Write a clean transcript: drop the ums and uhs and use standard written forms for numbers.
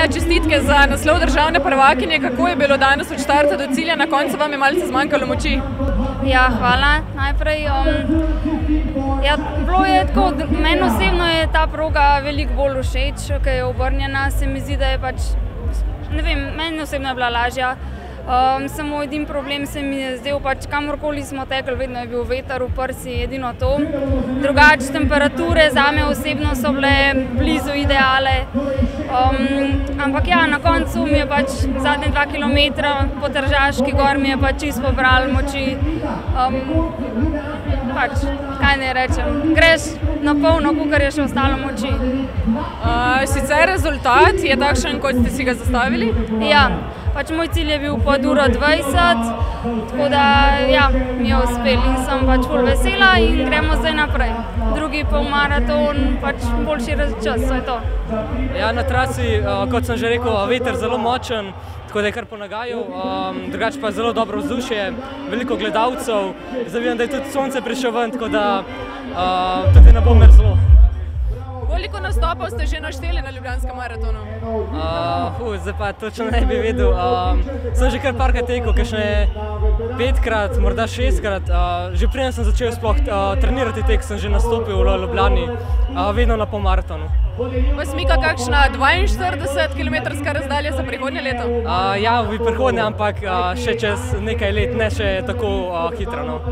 Maja, čestitke za naslov državne prvakinje. Kako je bilo danes od štarta do cilja? Na koncu vam je malce zmanjkalo moči. Ja, hvala. Najprej, bilo je tako, meni osebno je ta proga veliko bolj všeč, ker je obrnjena, se mi zdi, da je pač, ne vem, meni osebno je bila lažja. Samo edin problem se mi je zdel, pač kamorkoli smo tekli, vedno je bil veter v prsi, edino to. Drugače temperature zame osebno so bile blizu ideale. Ampak ja, na koncu mi je pač zadnje 2 kilometra po Tržaški gor mi je pač čisto pobralo moči. Pač, kaj ne rečem, greš na polno, kakor je še ostalo moči. Sicer rezultat je takšen, kot ste si ga zastavili? Ja, pač moj cilj je bil pod uro 20, tako da ja, mi je uspel in sem pač ful vesela in gremo zdaj naprej. Drugi polmaraton, pač boljši čas, to je to. Ja, na trasi, kot sem že rekel, veter zelo močen, tako da je kar ponagajal, drugače pa zelo dobro vzdušje, veliko gledalcev, zdaj vidim, da je tudi sonce prišel ven, tako da tudi ne bo mrzlo. Koliko nastopov ste že našteli na Ljubljanskem maratonu? Zdaj pa točno ne bi vedel. Sem že kar parkrat tekel, kakšne 5-krat, morda 6-krat. Že preden sem začel sploh trenirati tek, sem že nastopil v Ljubljani, vedno na polmaratonu. Vas mika kakšna 42-kilometrska razdalja za prihodnje leto? Ja, v prihodnje, ampak še čez nekaj let, ne še tako hitro.